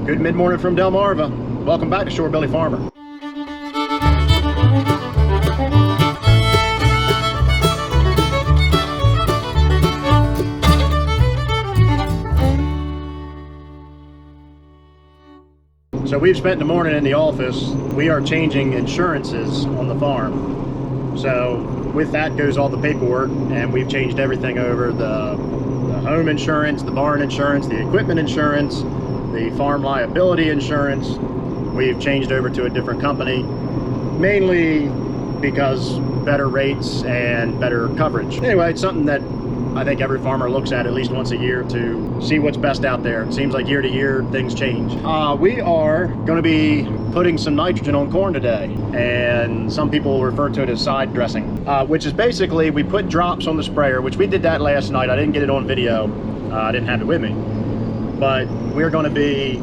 Good mid-morning from Delmarva. Welcome back to Shorebilly Farmer. So we've spent the morning in the office. We are changing insurances on the farm. So with that goes all the paperwork, and we've changed everything over: the home insurance, the barn insurance, the equipment insurance, the farm liability insurance. We've changed over to a different company, mainly because better rates and better coverage. Anyway, it's something that I think every farmer looks at least once a year to see what's best out there. It seems like year to year things change. We are going to be putting some nitrogen on corn today, and some people refer to it as side dressing, which is basically we put drops on the sprayer, which we did that last night. I didn't get it on video. I didn't have it with me, but we're going to be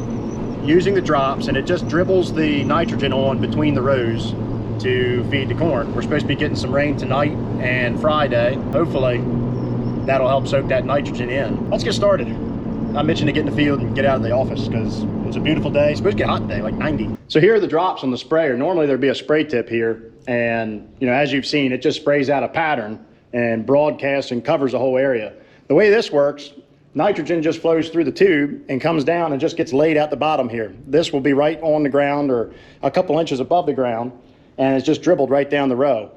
using the drops, and it just dribbles the nitrogen on between the rows to feed the corn. We're supposed to be getting some rain tonight and Friday. Hopefully that'll help soak that nitrogen in. Let's get started. I'm itching to get in the field and get out of the office because it's a beautiful day. It's supposed to get hot today, like 90. So here are the drops on the sprayer. Normally there'd be a spray tip here, and as you've seen, it just sprays out a pattern and broadcasts and covers the whole area. The way this works, nitrogen just flows through the tube and comes down and just gets laid out the bottom here. This will be right on the ground or a couple inches above the ground, and it's just dribbled right down the row.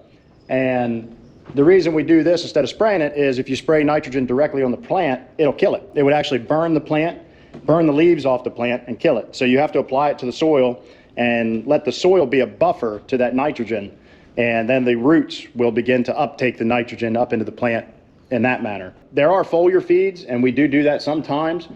And the reason we do this instead of spraying it is if you spray nitrogen directly on the plant, it'll kill it. It would actually burn the plant, burn the leaves off the plant, and kill it. So you have to apply it to the soil and let the soil be a buffer to that nitrogen, and then the roots will begin to uptake the nitrogen up into the plant in that manner. There are foliar feeds, and we do that sometimes,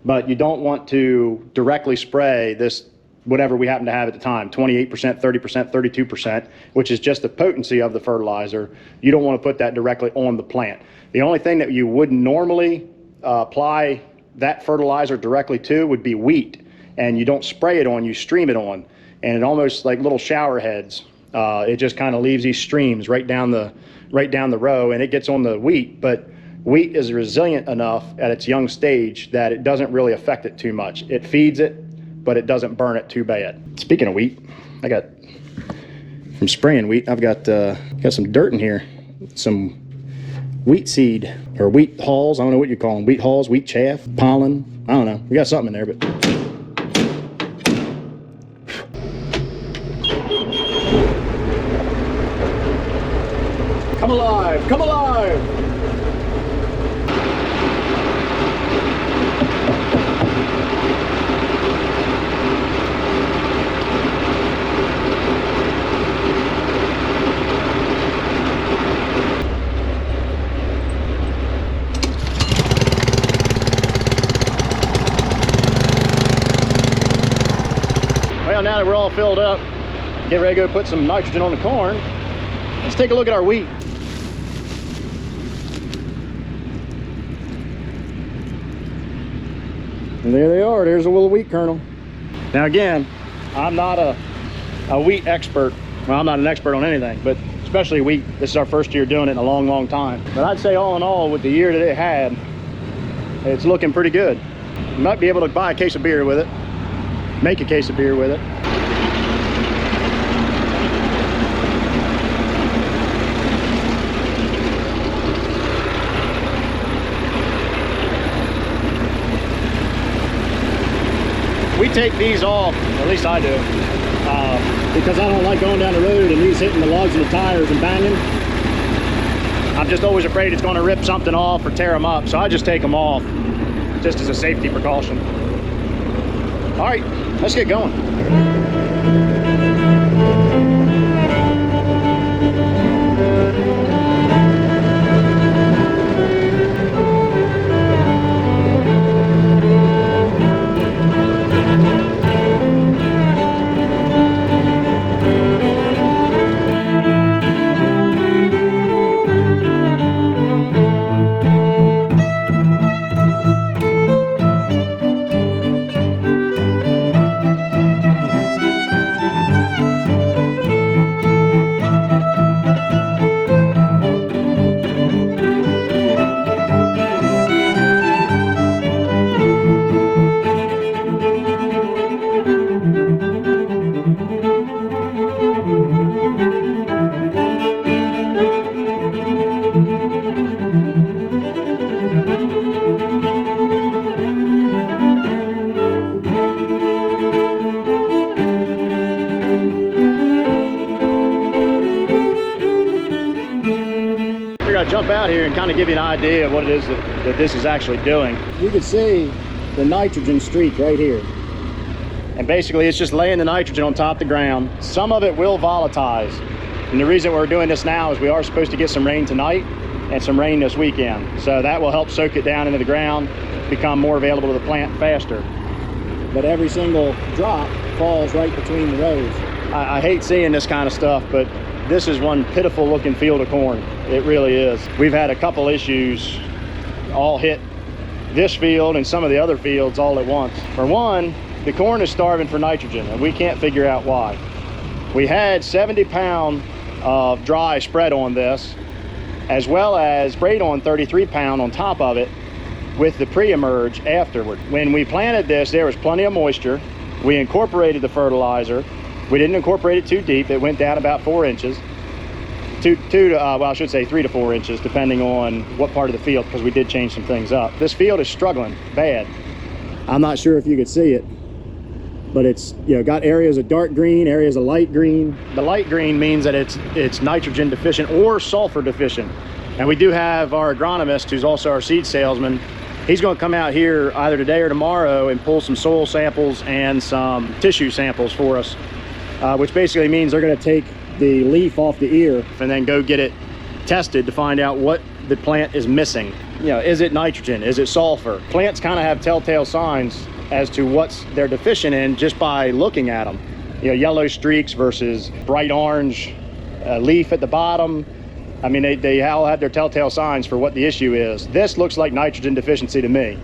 but you don't want to directly spray this, whatever we happen to have at the time, 28%, 30%, 32%, which is just the potency of the fertilizer. You don't want to put that directly on the plant. The only thing that you wouldn't normally apply that fertilizer directly to would be wheat, and you don't spray it on, you stream it on, and it almost like little shower heads. It just kind of leaves these streams right down the row, and it gets on the wheat. But wheat is resilient enough at its young stage that it doesn't really affect it too much. It feeds it, but it doesn't burn it too bad. Speaking of wheat, I got, from spraying wheat, I've got some dirt in here, some wheat seed, or wheat hulls, I don't know what you call them, wheat hulls, wheat chaff, pollen, I don't know. We got something in there, but. Come alive, come alive! Well, now that we're all filled up, get ready to go put some nitrogen on the corn. Let's take a look at our wheat. And there they are. There's a little wheat kernel. Now again, I'm not a wheat expert. Well, I'm not an expert on anything, but especially wheat. This is our first year doing it in a long, long time. But I'd say all in all, with the year that it had, it's looking pretty good. You might be able to buy a case of beer with it, make a case of beer with it. We take these off, at least I do, because I don't like going down the road and these hitting the logs and the tires and banging. I'm just always afraid it's going to rip something off or tear them up, so I just take them off, just as a safety precaution. All right, let's get going. out here and kind of give you an idea of what it is that this is actually doing. You can see the nitrogen streak right here. And basically it's just laying the nitrogen on top of the ground. Some of it will volatilize. And the reason we're doing this now is we are supposed to get some rain tonight and some rain this weekend. So that will help soak it down into the ground, become more available to the plant faster. But every single drop falls right between the rows. I hate seeing this kind of stuff, but this is one pitiful looking field of corn. It really is. We've had a couple issues all hit this field and some of the other fields all at once. For one, the corn is starving for nitrogen and we can't figure out why. We had 70 pound of dry spread on this, as well as sprayed on 33 pound on top of it with the pre-emerge afterward. When we planted this, there was plenty of moisture. We incorporated the fertilizer. We didn't incorporate it too deep. It went down about 4 inches. Well, I should say 3 to 4 inches, depending on what part of the field, because we did change some things up. This field is struggling bad. I'm not sure if you could see it, but it's, you know, got areas of dark green, areas of light green. The light green means that it's nitrogen deficient or sulfur deficient. And we do have our agronomist, who's also our seed salesman. He's going to come out here either today or tomorrow and pull some soil samples and some tissue samples for us, which basically means they're going to take the leaf off the ear and then go get it tested to find out what the plant is missing. You know, is it nitrogen? Is it sulfur? Plants kind of have telltale signs as to what they're deficient in just by looking at them. You know, yellow streaks versus bright orange leaf at the bottom. I mean, they all have their telltale signs for what the issue is. This looks like nitrogen deficiency to me.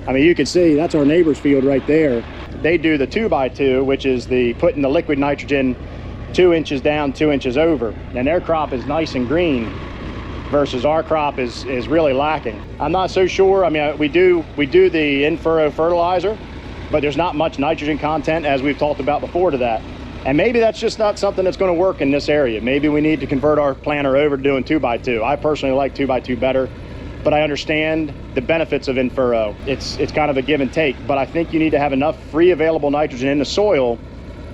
I mean, you can see that's our neighbor's field right there. They do the 2x2, which is the putting the liquid nitrogen 2 inches down, 2 inches over. And their crop is nice and green versus our crop is really lacking. I'm not so sure. I mean, we do the in-furrow fertilizer, but there's not much nitrogen content, as we've talked about before, to that. And maybe that's just not something that's going to work in this area. Maybe we need to convert our planter over to doing 2x2. I personally like 2x2 better, but I understand the benefits of in-furrow. It's kind of a give and take, but I think you need to have enough free available nitrogen in the soil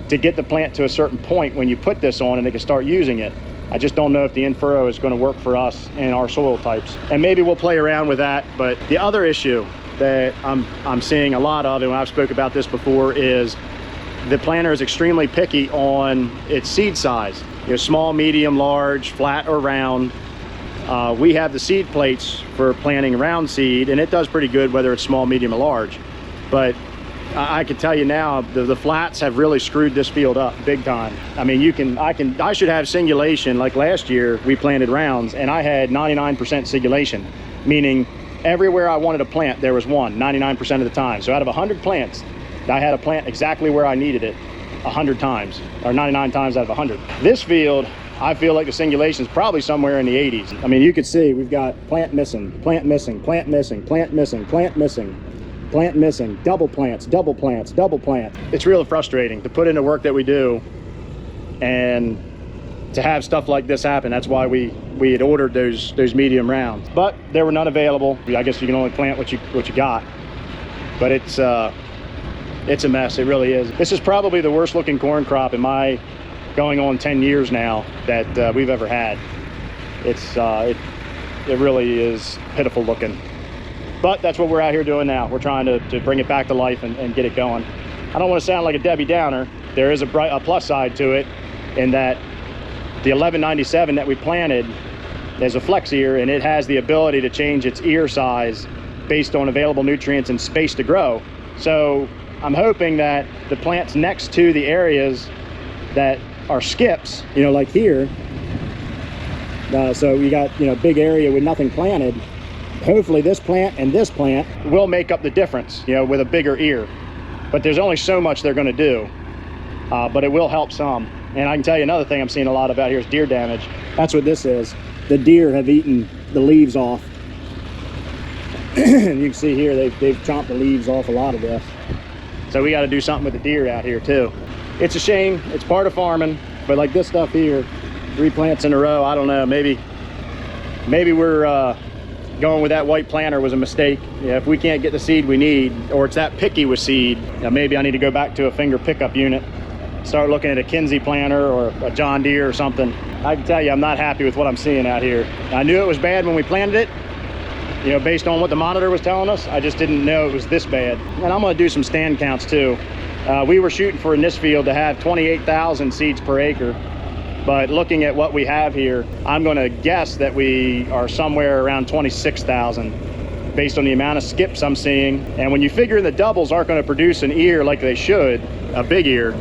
to get the plant to a certain point when you put this on and they can start using it. I just don't know if the in-furrow is going to work for us and our soil types. And maybe we'll play around with that. But the other issue that I'm seeing a lot of, and I've spoke about this before, is the planter is extremely picky on its seed size. You know, small, medium, large, flat, or round. We have the seed plates for planting round seed, and it does pretty good whether it's small, medium, or large. But I can tell you now, the flats have really screwed this field up big time. I mean, I should have singulation. Like last year, we planted rounds, and I had 99% singulation, meaning everywhere I wanted to plant, there was one, 99% of the time. So out of 100 plants, I had a plant exactly where I needed it 100 times, or 99 times out of 100. This field, I feel like the singulation is probably somewhere in the 80s. I mean, you can see we've got plant missing, plant missing, plant missing, plant missing, plant missing, plant missing, double plants, double plants, double plants. It's really frustrating to put in the work that we do and to have stuff like this happen. That's why we had ordered those medium rounds, but there were none available. I guess you can only plant what you got, but it's a mess. It really is. This is probably the worst looking corn crop in my going on 10 years now that we've ever had. It really is pitiful looking. But that's what we're out here doing now. We're trying to bring it back to life and get it going. I don't want to sound like a Debbie Downer. There is a plus side to it, in that the 1197 that we planted, there's a flex ear, and it has the ability to change its ear size based on available nutrients and space to grow. So I'm hoping that the plants next to the areas that are skips, you know, like here, so you got, you know, big area with nothing planted. Hopefully this plant and this plant will make up the difference, you know, with a bigger ear. But there's only so much they're going to do, but it will help some. And I can tell you another thing I'm seeing a lot about here is deer damage. That's what this is. The deer have eaten the leaves off. And you can see here they've chomped the leaves off a lot of this. So we got to do something with the deer out here too. It's a shame. It's part of farming, but like this stuff here, 3 plants in a row, I don't know, maybe we're going with that white planter was a mistake. Yeah, if we can't get the seed we need, or it's that picky with seed, maybe I need to go back to a finger pickup unit start looking at a Kinsey planter or a John Deere or something. I can tell you, I'm not happy with what I'm seeing out here. I knew it was bad when we planted it, you know, based on what the monitor was telling us. I just didn't know it was this bad. And I'm gonna do some stand counts too. We were shooting for in this field to have 28,000 seeds per acre. But looking at what we have here, I'm gonna guess that we are somewhere around 26,000 based on the amount of skips I'm seeing. And when you figure the doubles aren't gonna produce an ear like they should, a big ear,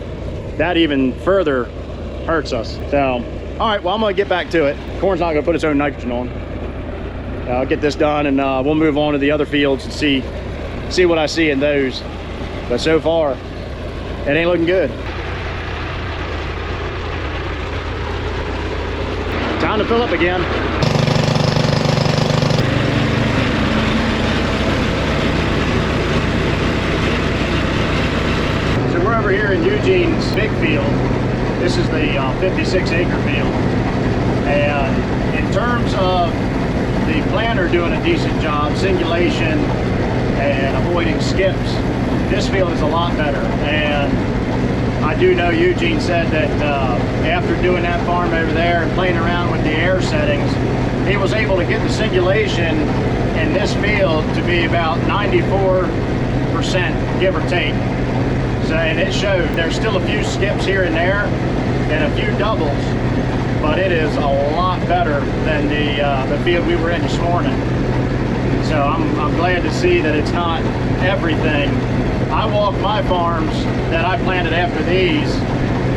that even further hurts us. So, all right, well, I'm gonna get back to it. Corn's not gonna put its own nitrogen on. I'll get this done and we'll move on to the other fields and see what I see in those. But so far, it ain't looking good. Time to fill up again. So we're over here in Eugene's big field. This is the 56-acre field. And in terms of the planter doing a decent job, singulation and avoiding skips, this field is a lot better. And I do know Eugene said that after doing that farm over there and playing around with the air settings, he was able to get the singulation in this field to be about 94%, give or take. So, and it showed there's still a few skips here and there and a few doubles, but it is a lot better than the field we were in this morning. So I'm glad to see that it's not everything. I walked my farms that I planted after these,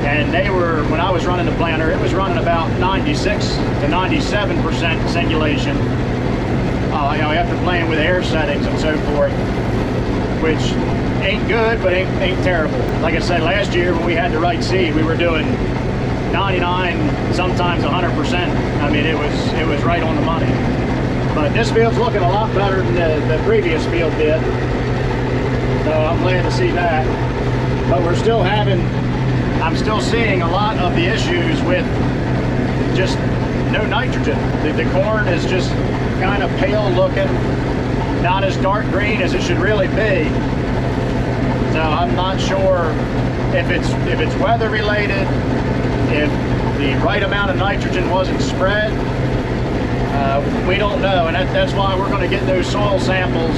and they were, when I was running the planter, it was running about 96 to 97% singulation. You know, after playing with air settings and so forth, which ain't good, but ain't terrible. Like I said, last year when we had the right seed, we were doing 99, sometimes 100%. I mean, it was right on the money. But this field's looking a lot better than the previous field did. So I'm glad to see that. But we're still I'm still seeing a lot of the issues with just no nitrogen. The corn is just kind of pale looking, not as dark green as it should really be. So I'm not sure if it's weather related, if the right amount of nitrogen wasn't spread. We don't know, and that's why we're going to get those soil samples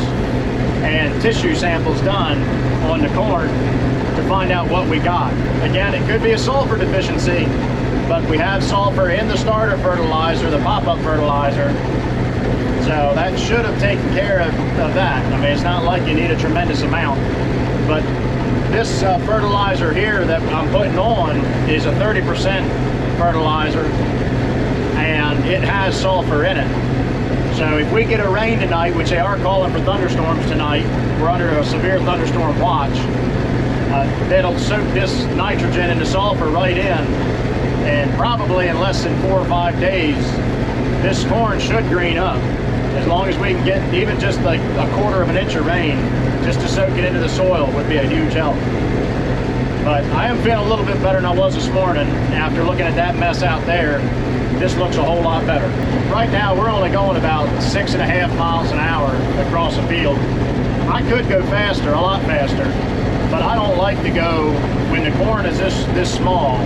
and tissue samples done on the corn to find out what we got. Again, it could be a sulfur deficiency, but we have sulfur in the starter fertilizer, the pop-up fertilizer, so that should have taken care of that. I mean, it's not like you need a tremendous amount, but this fertilizer here that I'm putting on is a 30% fertilizer, and it has sulfur in it. So if we get a rain tonight, which they are calling for thunderstorms tonight, we're under a severe thunderstorm watch, that'll soak this nitrogen and the sulfur right in, and probably in less than 4 or 5 days, this corn should green up. As long as we can get even just like a 1/4 of an inch of rain, just to soak it into the soil would be a huge help. But I am feeling a little bit better than I was this morning. After looking at that mess out there, this looks a whole lot better. Right now, we're only going about 6.5 miles an hour across the field. I could go faster, a lot faster, but I don't like to go when the corn is this small.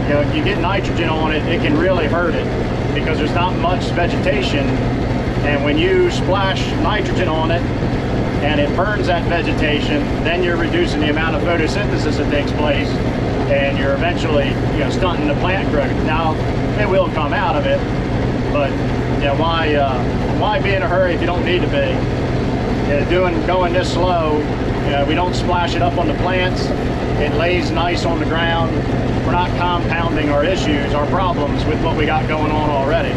You know, if you get nitrogen on it, it can really hurt it because there's not much vegetation. And when you splash nitrogen on it and it burns that vegetation, then you're reducing the amount of photosynthesis that takes place, and you're eventually, you know, stunting the plant growth. Now, it will come out of it, but you know, why be in a hurry if you don't need to be? Going this slow, you know, we don't splash it up on the plants. It lays nice on the ground. We're not compounding our issues, our problems with what we got going on already.